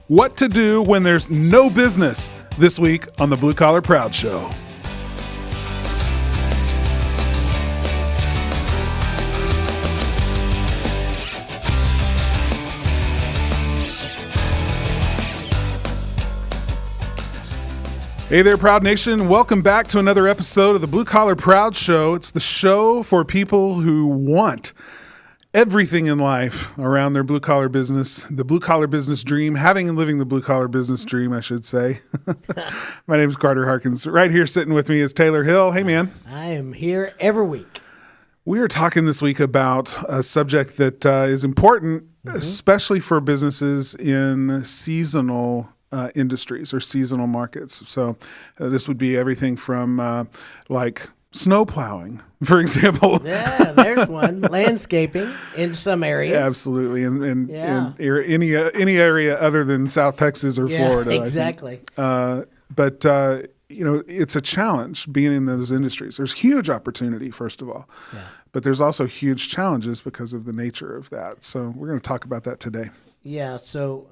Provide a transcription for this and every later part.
What to do when there's no business this week on the Blue Collar Proud Show. Hey there, Proud Nation. Welcome back to another episode of the Blue Collar Proud Show. It's the show for people who want everything in life around their blue collar business, the blue collar business dream, having and living the blue collar business dream, I should say. My name is Carter Harkins. Right here sitting with me is Taylor Hill. Hey, man. I am here every week. We are talking this week about a subject that is important, especially for businesses in seasonal industries or seasonal markets. So this would be everything from like snow plowing, for example. Yeah, there's one. Landscaping in some areas. Yeah, absolutely. And any area other than South Texas or Florida. Exactly. But it's a challenge being in those industries. There's huge opportunity, first of all. Yeah. But there's also huge challenges because of the nature of that. So we're going to talk about that today. Yeah, so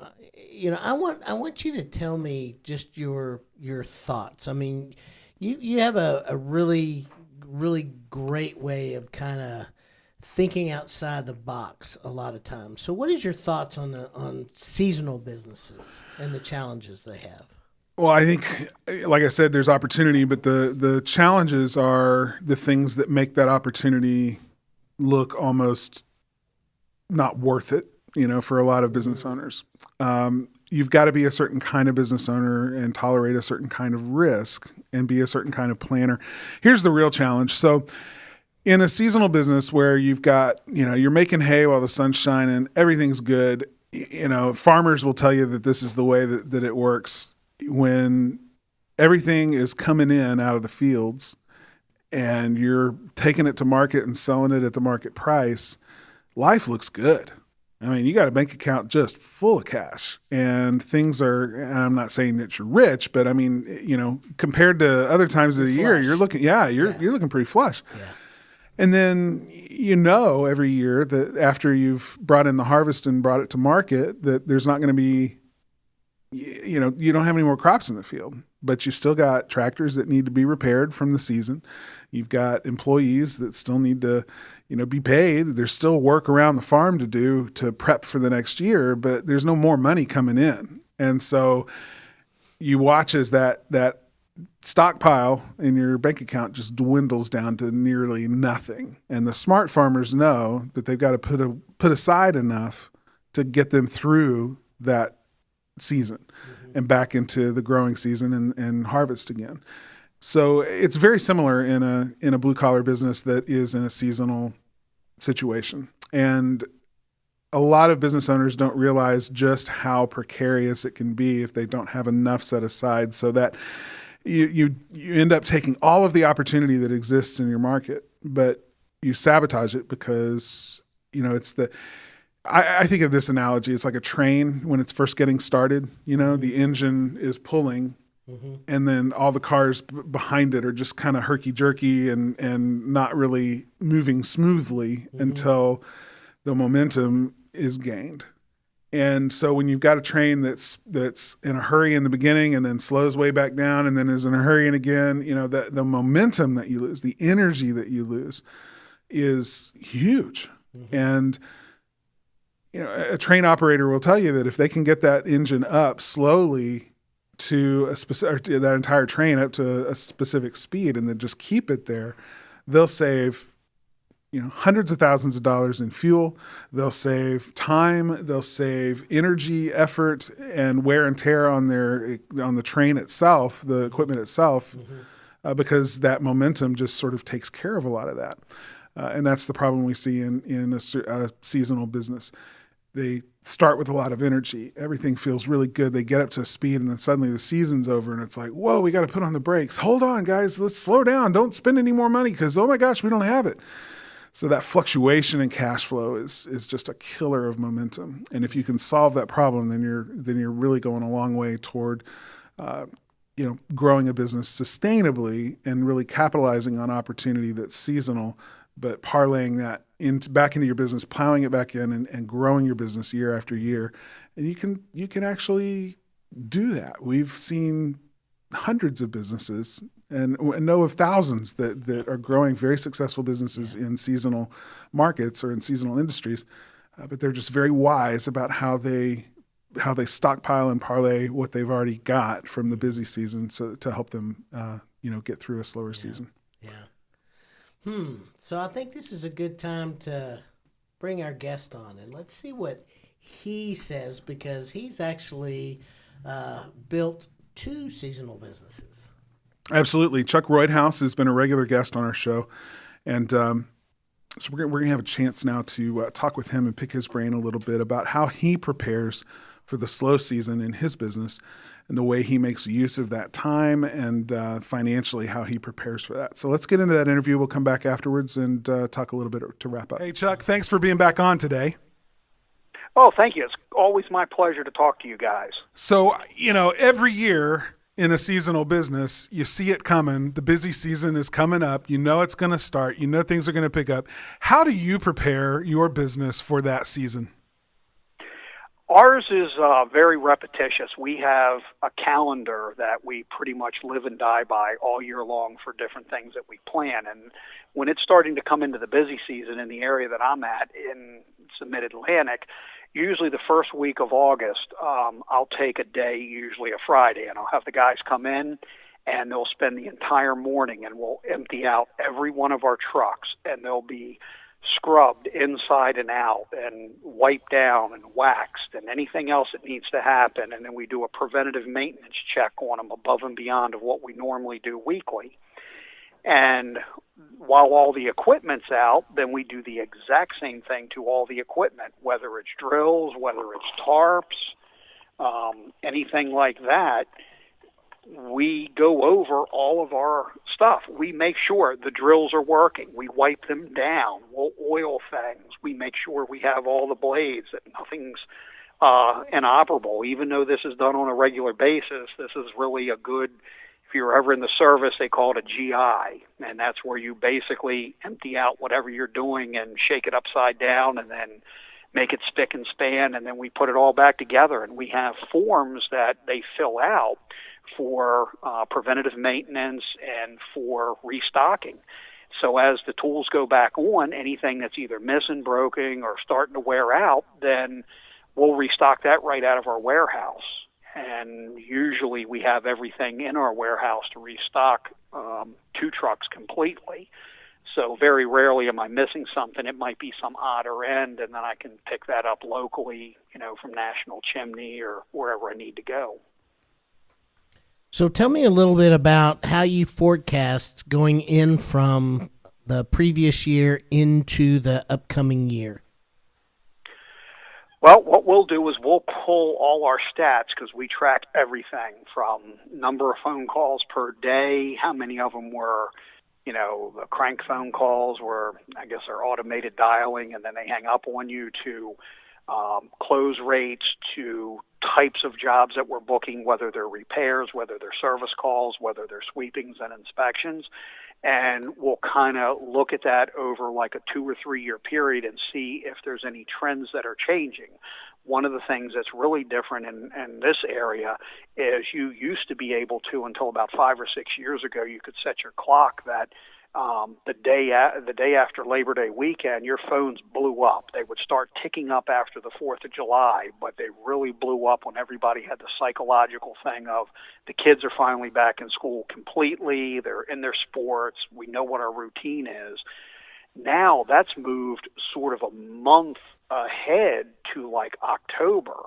I want you to tell me just your thoughts. I mean, you have a really great way of kind of thinking outside the box a lot of times. So what is your thoughts on seasonal businesses and the challenges they have? Well, I think, like I said, there's opportunity, but the challenges are the things that make that opportunity look almost not worth it, for a lot of business owners. You've got to be a certain kind of business owner and tolerate a certain kind of risk and be a certain kind of planner. Here's the real challenge. So in a seasonal business where you've got, you're making hay while the sun's shining, everything's good, farmers will tell you that this is the way that it works. When everything is coming in out of the fields and you're taking it to market and selling it at the market price, life looks good. I mean, you got a bank account just full of cash and things are, and I'm not saying that you're rich, but I mean, compared to other times of the year, you're looking pretty flush. Yeah. And then, every year that after you've brought in the harvest and brought it to market, that there's not going to be, you don't have any more crops in the field, but you've still got tractors that need to be repaired from the season. You've got employees that still need to, be paid. There's still work around the farm to do to prep for the next year, but there's no more money coming in. And so you watch as that stockpile in your bank account just dwindles down to nearly nothing. And the smart farmers know that they've got to put aside enough to get them through that season and back into the growing season and harvest again. So it's very similar in a blue collar business that is in a seasonal situation. And a lot of business owners don't realize just how precarious it can be if they don't have enough set aside, so that you end up taking all of the opportunity that exists in your market, but you sabotage it because, I think of this analogy. It's like a train when it's first getting started. The engine is pulling, and then all the cars behind it are just kind of herky-jerky and not really moving smoothly until the momentum is gained. And so when you've got a train that's in a hurry in the beginning and then slows way back down and then is in a hurry and again, the momentum that you lose, the energy that you lose is huge. And a train operator will tell you that if they can get that engine up slowly to that entire train up to a specific speed and then just keep it there, they'll save, hundreds of thousands of dollars in fuel. They'll save time. They'll save energy, effort, and wear and tear on the train itself, the equipment itself, because that momentum just sort of takes care of a lot of that. And that's the problem we see in a seasonal business. They start with a lot of energy. Everything feels really good. They get up to a speed, and then suddenly the season's over, and it's like, whoa, we got to put on the brakes. Hold on, guys. Let's slow down. Don't spend any more money because, oh, my gosh, we don't have it. So that fluctuation in cash flow is just a killer of momentum. And if you can solve that problem, then you're really going a long way toward growing a business sustainably and really capitalizing on opportunity that's seasonal, but parlaying that back into your business, plowing it back in, and growing your business year after year. And you can actually do that. We've seen hundreds of businesses and know of thousands that are growing very successful businesses in seasonal markets or in seasonal industries, but they're just very wise about how they stockpile and parlay what they've already got from the busy season, so to help them get through a slower season. Yeah. So I think this is a good time to bring our guest on, and let's see what he says, because he's actually built 2 seasonal businesses. Absolutely. Chuck Roydhouse has been a regular guest on our show, and so we're going to have a chance now to talk with him and pick his brain a little bit about how he prepares for the slow season in his business and the way he makes use of that time, and financially how he prepares for that. So let's get into that interview. We'll come back afterwards and talk a little bit to wrap up. Hey, Chuck, thanks for being back on today. Oh, thank you. It's always my pleasure to talk to you guys. So, every year in a seasonal business, you see it coming. The busy season is coming up. You know it's going to start. You know things are going to pick up. How do you prepare your business for that season? Ours is very repetitious. We have a calendar that we pretty much live and die by all year long for different things that we plan. And when it's starting to come into the busy season in the area that I'm at in the Mid-Atlantic, usually the first week of August, I'll take a day, usually a Friday, and I'll have the guys come in, and they'll spend the entire morning, and we'll empty out every one of our trucks, and they'll be scrubbed inside and out and wiped down and waxed and anything else that needs to happen. And then we do a preventative maintenance check on them above and beyond of what we normally do weekly. And while all the equipment's out, then we do the exact same thing to all the equipment, whether it's drills, whether it's tarps, anything like that. We go over all of our stuff. We make sure the drills are working. We wipe them down. We'll oil things. We make sure we have all the blades, that nothing's inoperable. Even though this is done on a regular basis, this is really a good, if you're ever in the service, they call it a GI. And that's where you basically empty out whatever you're doing and shake it upside down and then make it spick and span, and then we put it all back together. And we have forms that they fill out for preventative maintenance and for restocking. So as the tools go back on, anything that's either missing, broken, or starting to wear out, then we'll restock that right out of our warehouse. And usually we have everything in our warehouse to restock 2 trucks completely. So very rarely am I missing something. It might be some odder end, and then I can pick that up locally, from National Chimney or wherever I need to go. So tell me a little bit about how you forecast going in from the previous year into the upcoming year. Well, what we'll do is we'll pull all our stats, because we track everything from number of phone calls per day, how many of them were, the crank phone calls where I guess they're automated dialing and then they hang up on you, to close rates, to types of jobs that we're booking, whether they're repairs, whether they're service calls, whether they're sweepings and inspections. And we'll kind of look at that over like a 2 or 3 year period and see if there's any trends that are changing. One of the things that's really different in this area is you used to be able to, until about 5 or 6 years ago, you could set your clock that the day after Labor Day weekend, your phones blew up. They would start ticking up after the 4th of July, but they really blew up when everybody had the psychological thing of the kids are finally back in school completely, they're in their sports, we know what our routine is. Now that's moved sort of a month ahead to like October,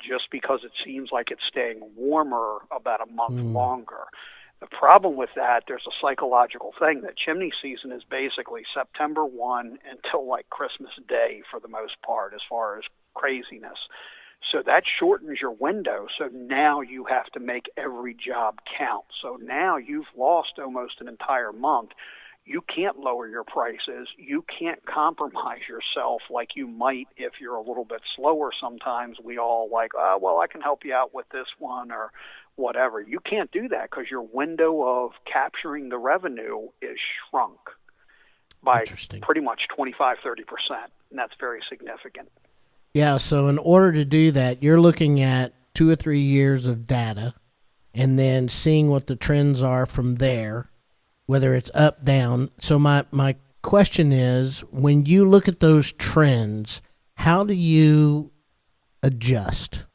just because it seems like it's staying warmer about a month longer. The problem with that, there's a psychological thing that chimney season is basically September 1 until like Christmas Day for the most part, as far as craziness. So that shortens your window. So now you have to make every job count. So now you've lost almost an entire month. You can't lower your prices. You can't compromise yourself like you might if you're a little bit slower. Sometimes we all like, well, I can help you out with this one or whatever. You can't do that because your window of capturing the revenue is shrunk. by Interesting. pretty much 25-30%, and that's very significant. Yeah, so in order to do that, you're looking at 2 or 3 years of data and then seeing what the trends are from there, whether it's up, down. So my question is, when you look at those trends, how do you adjust?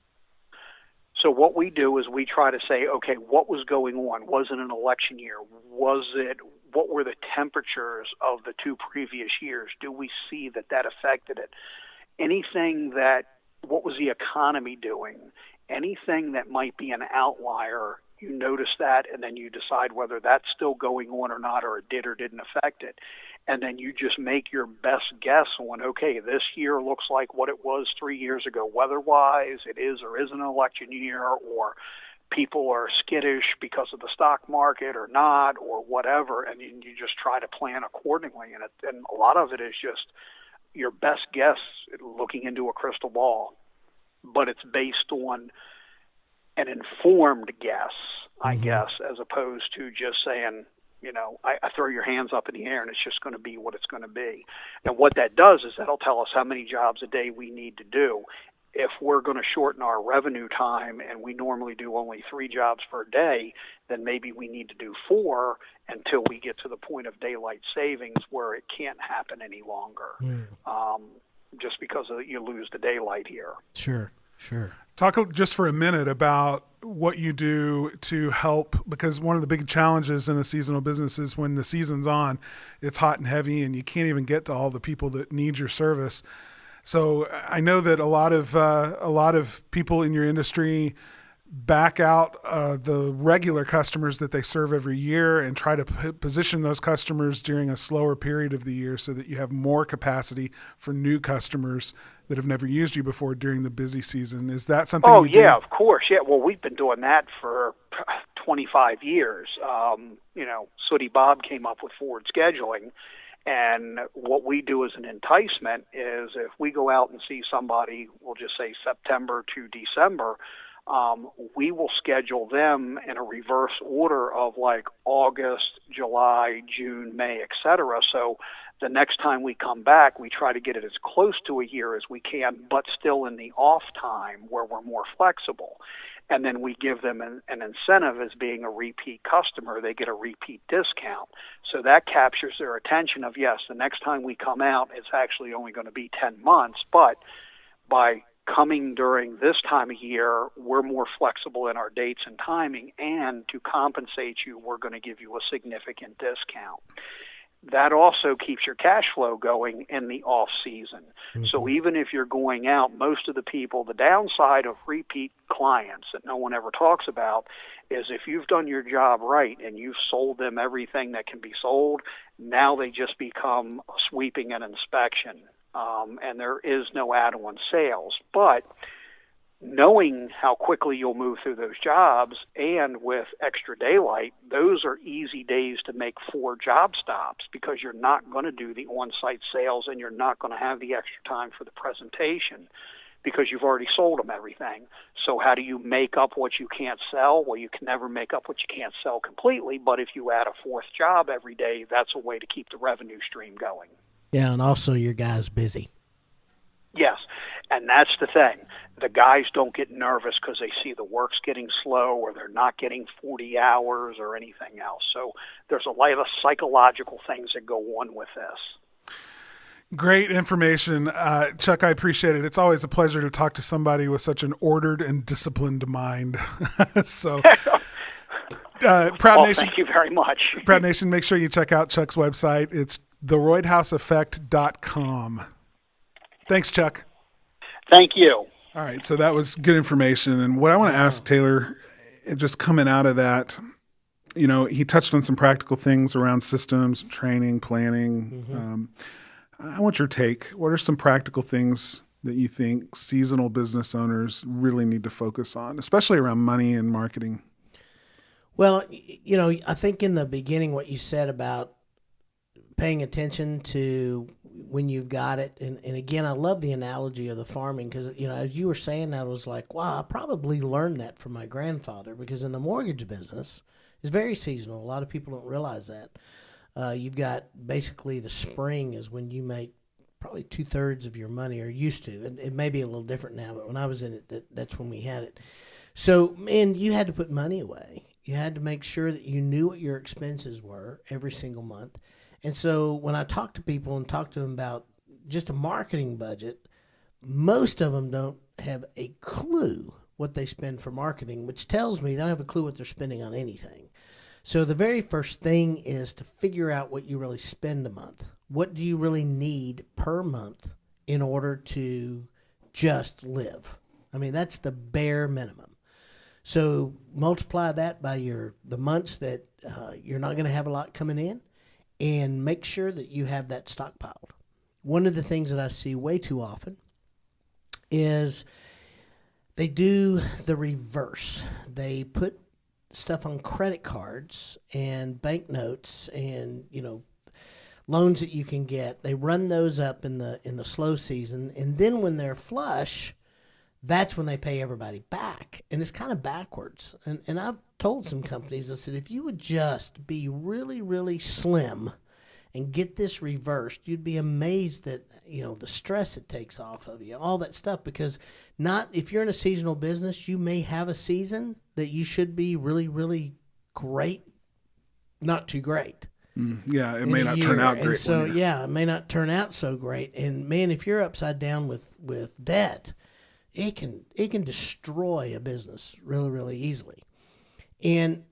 So what we do is we try to say, okay, what was going on? Was it an election year? What were the temperatures of the 2 previous years? Do we see that affected it? What was the economy doing? Anything that might be an outlier, you notice that, and then you decide whether that's still going on or not, or it did or didn't affect it. And then you just make your best guess on, okay, this year looks like what it was 3 years ago weather-wise. It is or isn't an election year, or people are skittish because of the stock market or not, or whatever, and you just try to plan accordingly. And a lot of it is just your best guess looking into a crystal ball, but it's based on an informed guess, I guess, as opposed to just saying, I throw your hands up in the air and it's just going to be what it's going to be. And what that does is that'll tell us how many jobs a day we need to do. If we're going to shorten our revenue time and we normally do only 3 jobs per day, then maybe we need to do 4 until we get to the point of daylight savings where it can't happen any longer, just because you lose the daylight here. Sure. Talk just for a minute about what you do to help, because one of the big challenges in a seasonal business is when the season's on, it's hot and heavy and you can't even get to all the people that need your service. So I know that a lot of people in your industry back out the regular customers that they serve every year and try to position those customers during a slower period of the year so that you have more capacity for new customers that have never used you before during the busy season. Is that something you do? Oh, yeah, of course. Yeah, well, we've been doing that for 25 years. Sooty Bob came up with forward scheduling. And what we do as an enticement is if we go out and see somebody, we'll just say September to December, we will schedule them in a reverse order of like August, July, June, May, etc. So the next time we come back, we try to get it as close to a year as we can, but still in the off time where we're more flexible. And then we give them an incentive as being a repeat customer. They get a repeat discount. So that captures their attention of, yes, the next time we come out, it's actually only going to be 10 months. But by coming during this time of year, we're more flexible in our dates and timing. And to compensate you, we're going to give you a significant discount. That also keeps your cash flow going in the off season. So even if you're going out, most of the people, the downside of repeat clients that no one ever talks about is if you've done your job right and you've sold them everything that can be sold, now they just become sweeping and inspection. And there is no add-on sales. But knowing how quickly you'll move through those jobs and with extra daylight, those are easy days to make 4 job stops because you're not going to do the on-site sales and you're not going to have the extra time for the presentation because you've already sold them everything. So how do you make up what you can't sell? Well, you can never make up what you can't sell completely, but if you add a 4th job every day, that's a way to keep the revenue stream going. Yeah, and also your guy's busy. Yes, and that's the thing. The guys don't get nervous because they see the work's getting slow or they're not getting 40 hours or anything else. So there's a lot of psychological things that go on with this. Great information. Chuck, I appreciate it. It's always a pleasure to talk to somebody with such an ordered and disciplined mind. So, Proud Nation, thank you very much. Proud Nation, make sure you check out Chuck's website. It's theroydhouseeffect.com. Thanks, Chuck. Thank you. All right, so that was good information. And what I want to ask Taylor, just coming out of that, he touched on some practical things around systems, training, planning. I want your take. What are some practical things that you think seasonal business owners really need to focus on, especially around money and marketing? Well, I think in the beginning what you said about paying attention to when you've got it. And again, I love the analogy of the farming because, as you were saying that, I was like, wow, I probably learned that from my grandfather because in the mortgage business, it's very seasonal. A lot of people don't realize that. You've got basically the spring is when you make probably 2/3 of your money, or used to. And it may be a little different now, but when I was in it, that's when we had it. So, man, you had to put money away. You had to make sure that you knew what your expenses were every single month. And so when I talk to people and talk to them about just a marketing budget, most of them don't have a clue what they spend for marketing, which tells me they don't have a clue what they're spending on anything. So the very first thing is to figure out what you really spend a month. What do you really need per month in order to just live? I mean, that's the bare minimum. So multiply that by the months that you're not going to have a lot coming in, and make sure that you have that stockpiled. One of the things that I see way too often is they do the reverse. They put stuff on credit cards and banknotes and, loans that you can get. They run those up in the slow season, and then when they're flush, that's when they pay everybody back. And it's kind of backwards. And I've told some companies, I said, if you would just be really, really slim and get this reversed, you'd be amazed that, the stress it takes off of you, all that stuff. Because if you're in a seasonal business, you may have a season that you should be really, really great, not too great. Yeah, it may not turn out great. And so, it may not turn out so great. And man, if you're upside down with debt, it can destroy a business really, really easily. And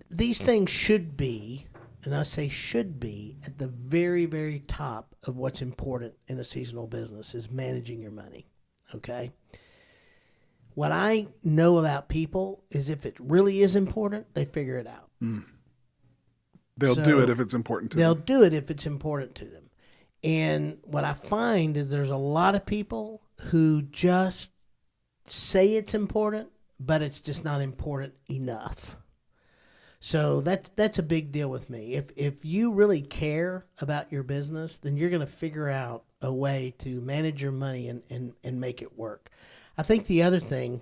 these things should be, and I say should be, at the very, very top of what's important in a seasonal business is managing your money, okay? What I know about people is if it really is important, they figure it out. They'll do it if it's important to them. They'll do it if it's important to them. And what I find is there's a lot of people who just say it's important, but it's just not important enough. So that's a big deal with me. If you really care about your business, then you're going to figure out a way to manage your money and make it work. I think the other thing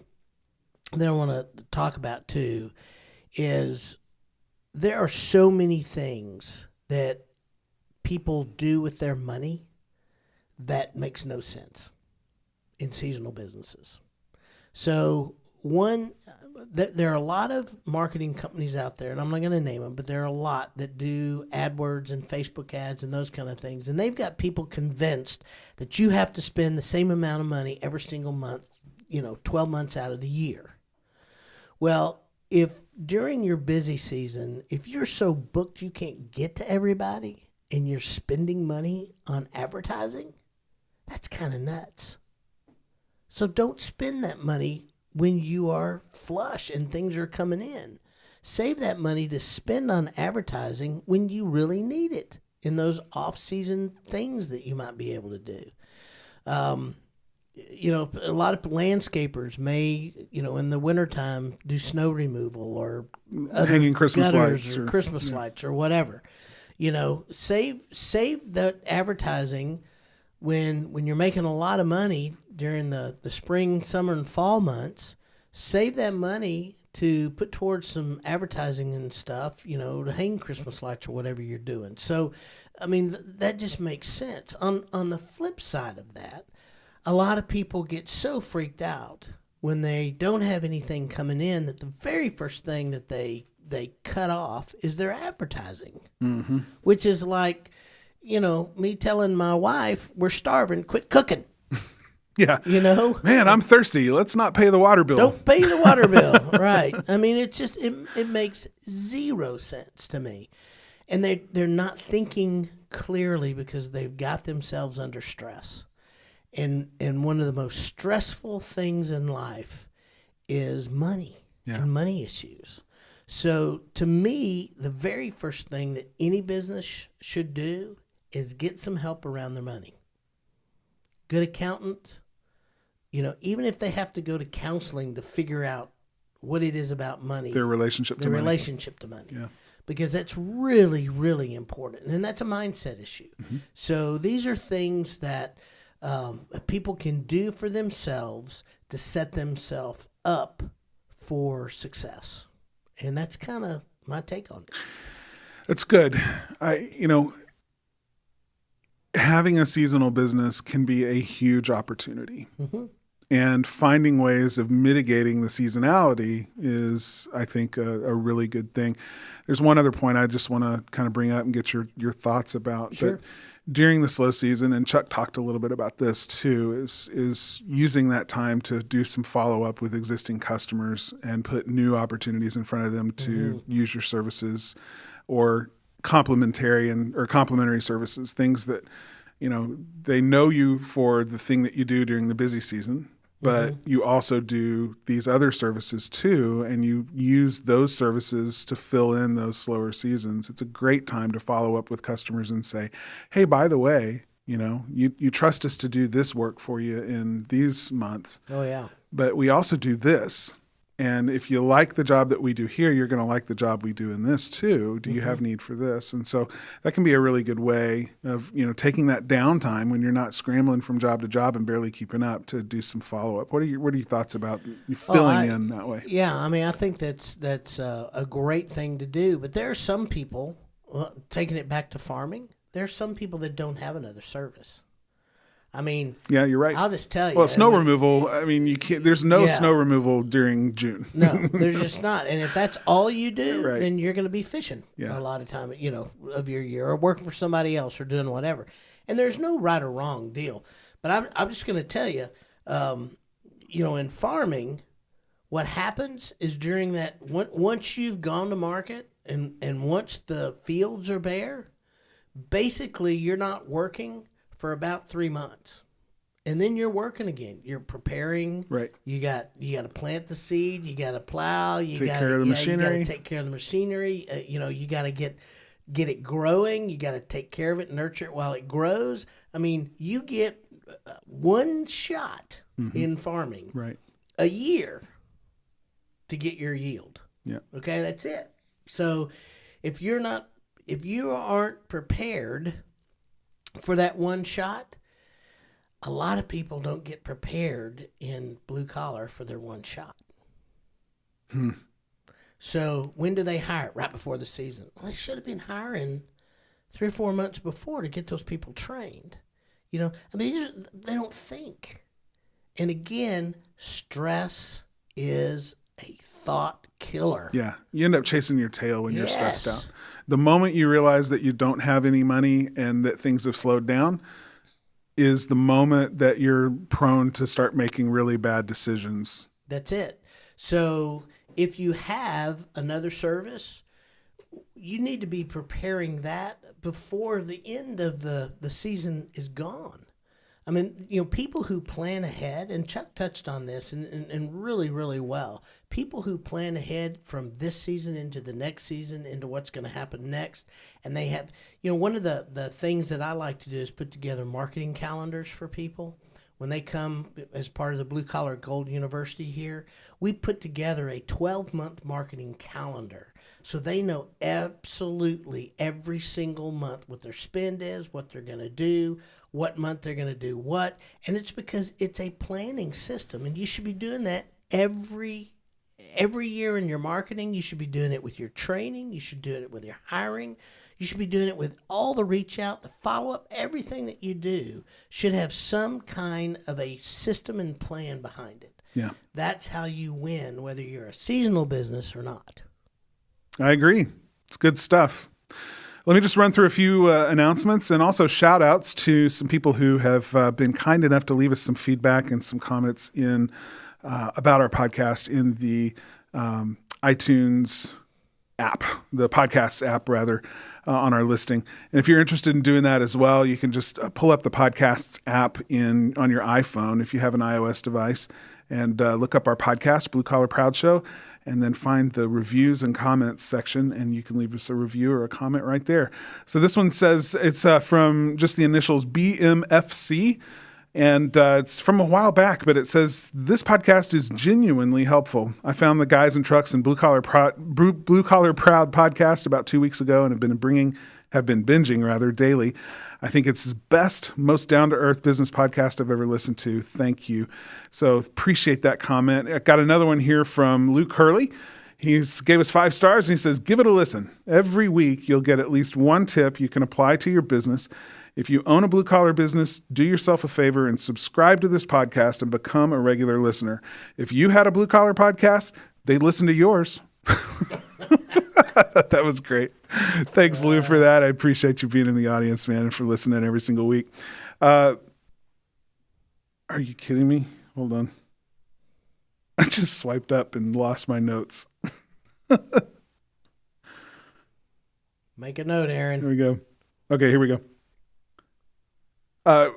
that I want to talk about too is there are so many things that people do with their money that makes no sense in seasonal businesses. So there are a lot of marketing companies out there, and I'm not going to name them, but there are a lot that do AdWords and Facebook ads and those kind of things. And they've got people convinced that you have to spend the same amount of money every single month, 12 months out of the year. Well, if during your busy season, if you're so booked you can't get to everybody and you're spending money on advertising, that's kind of nuts. So don't spend that money when you are flush and things are coming in. Save that money to spend on advertising when you really need it in those off-season things that you might be able to do. A lot of landscapers may, in the wintertime do snow removal or hanging Christmas lights or Christmas lights or whatever. Save that advertising when you're making a lot of money during the spring, summer, and fall months. Save that money to put towards some advertising and stuff, to hang Christmas lights or whatever you're doing. So, I mean, that just makes sense. On the flip side of that, a lot of people get so freaked out when they don't have anything coming in that the very first thing that they cut off is their advertising, which is like, me telling my wife, we're starving, quit cooking. Yeah. Man, I'm thirsty. Let's not pay the water bill. Don't pay the water bill. Right. I mean, it makes zero sense to me. And they're not thinking clearly because they've got themselves under stress. And one of the most stressful things in life is money and money issues. So to me, the very first thing that any business should do is get some help around their money. Good accountant, even if they have to go to counseling to figure out what it is about money. Their relationship to money. Yeah. Because that's really, really important. And that's a mindset issue. So these are things that people can do for themselves to set themselves up for success. And that's kind of my take on it. It's good. Having a seasonal business can be a huge opportunity. Mm-hmm. And finding ways of mitigating the seasonality is, I think, a really good thing. There's one other point I just want to kind of bring up and get your thoughts about. Sure. That during the slow season, and Chuck talked a little bit about this too, is using that time to do some follow-up with existing customers and put new opportunities in front of them to use your services or complementary services, things that, they know you for the thing that you do during the busy season, but you also do these other services too, and you use those services to fill in those slower seasons. It's a great time to follow up with customers and say, hey, by the way, you trust us to do this work for you in these months. Oh, yeah. But we also do this. And if you like the job that we do here, you're going to like the job we do in this too. Do you have need for this? And so that can be a really good way of, taking that downtime when you're not scrambling from job to job and barely keeping up to do some follow-up. What are your thoughts about you filling in that way? Yeah, I think that's a great thing to do. But there are some people, taking it back to farming, there are some people that don't have another service. Yeah, you're right. I'll just tell you. Well, snow removal, you can't, there's no Yeah. snow removal during June. No, there's just not. And if that's all you do, Right. then you're going to be fishing a lot of time, of your year, or working for somebody else or doing whatever. And there's no right or wrong deal. But I'm just going to tell you, in farming, what happens is during that, once you've gone to market and once the fields are bare, basically you're not working for about 3 months, and then you're working again. You're preparing. Right. You got to plant the seed. You got to plow. You Take got care of the machinery. You got to take care of the machinery. You got to get it growing. You got to take care of it, nurture it while it grows. You get one shot in farming, Right. a year to get your yield. Yeah. Okay, that's it. So if you aren't prepared for that one shot, a lot of people don't get prepared in blue collar for their one shot. So when do they hire? Right before the season. Well, they should have been hiring 3 or 4 months before to get those people trained. They don't think. And again, stress is a thought killer. Yeah. You end up chasing your tail when you're stressed Yes. out. The moment you realize that you don't have any money and that things have slowed down is the moment that you're prone to start making really bad decisions. That's it. So if you have another service, you need to be preparing that before the end of the season is gone. People who plan ahead, and Chuck touched on this and really, really well. People who plan ahead from this season into the next season, into what's going to happen next. And they have, one of the things that I like to do is put together marketing calendars for people. When they come as part of the Blue Collar Gold University here, we put together a 12-month marketing calendar. So they know absolutely every single month what their spend is, what they're going to do, what month they're going to do what. And it's because it's a planning system. And you should be doing that every year in your marketing. You should be doing it with your training. You should do it with your hiring. You should be doing it with all the reach out, the follow up. Everything that you do should have some kind of a system and plan behind it. Yeah. That's how you win, whether you're a seasonal business or not. I agree. It's good stuff. Let me just run through a few announcements and also shout outs to some people who have been kind enough to leave us some feedback and some comments in about our podcast in the iTunes app, the podcasts app rather, on our listing. And if you're interested in doing that as well, you can just pull up the podcasts app on your iPhone if you have an iOS device and look up our podcast, Blue Collar Proud Show, and then find the reviews and comments section, and you can leave us a review or a comment right there. So this one says it's from just the initials BMFC, and it's from a while back, but it says, this podcast is genuinely helpful. I found the Guys and Trucks and Blue Collar Proud podcast about 2 weeks ago and have been binging daily. I think it's the best, most down-to-earth business podcast I've ever listened to. Thank you. So appreciate that comment. I got another one here from Luke Hurley. gave us 5 stars, and he says, give it a listen. Every week, you'll get at least one tip you can apply to your business. If you own a blue-collar business, do yourself a favor and subscribe to this podcast and become a regular listener. If you had a blue-collar podcast, they'd listen to yours. That was great. Thanks, Lou, for that. I appreciate you being in the audience, man, and for listening every single week. Are you kidding me? Hold on. I just swiped up and lost my notes. Make a note, Aaron. Here we go. Okay, here we go.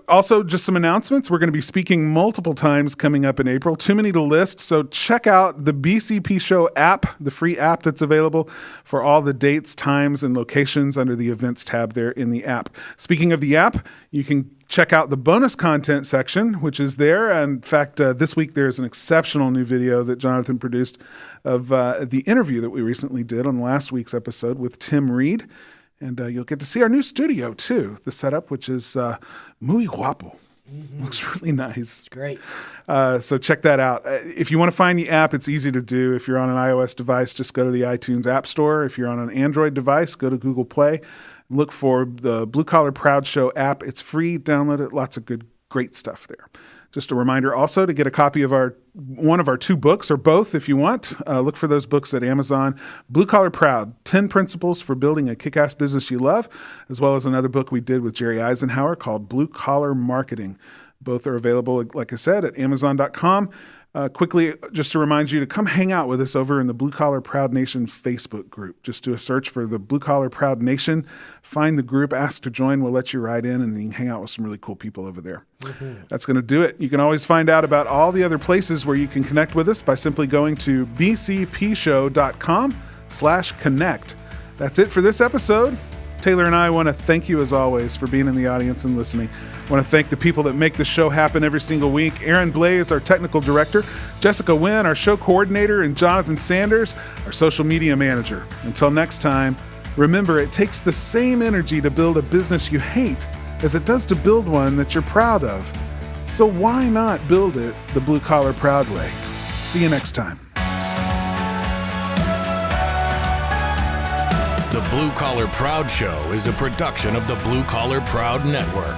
Also, just some announcements. We're going to be speaking multiple times coming up in April. Too many to list. So check out the BCP Show app, the free app that's available for all the dates, times, and locations under the events tab there in the app. Speaking of the app, you can check out the bonus content section, which is there. In fact, this week there's an exceptional new video that Jonathan produced of the interview that we recently did on last week's episode with Tim Reed. And you'll get to see our new studio, too, the setup, which is muy guapo. Mm-hmm. Looks really nice. It's great. So check that out. If you want to find the app, it's easy to do. If you're on an iOS device, just go to the iTunes App Store. If you're on an Android device, go to Google Play. Look for the Blue Collar Proud Show app. It's free. Download it. Lots of great stuff there. Just a reminder also to get a copy of one of our 2 books, or both if you want. Look for those books at Amazon. Blue Collar Proud, 10 Principles for Building a Kick-Ass Business You Love, as well as another book we did with Jerry Eisenhower called Blue Collar Marketing. Both are available, like I said, at Amazon.com. Quickly, just to remind you to come hang out with us over in the Blue Collar Proud Nation Facebook group. Just do a search for the Blue Collar Proud Nation. Find the group, ask to join. We'll let you right in, and then you can hang out with some really cool people over there. Mm-hmm. That's going to do it. You can always find out about all the other places where you can connect with us by simply going to bcpshow.com/connect. That's it for this episode. Taylor and I want to thank you, as always, for being in the audience and listening. I want to thank the people that make the show happen every single week. Aaron Blaze, our technical director, Jessica Wynn, our show coordinator, and Jonathan Sanders, our social media manager. Until next time, remember, it takes the same energy to build a business you hate as it does to build one that you're proud of. So why not build it the Blue Collar Proud way? See you next time. The Blue Collar Proud Show is a production of the Blue Collar Proud Network.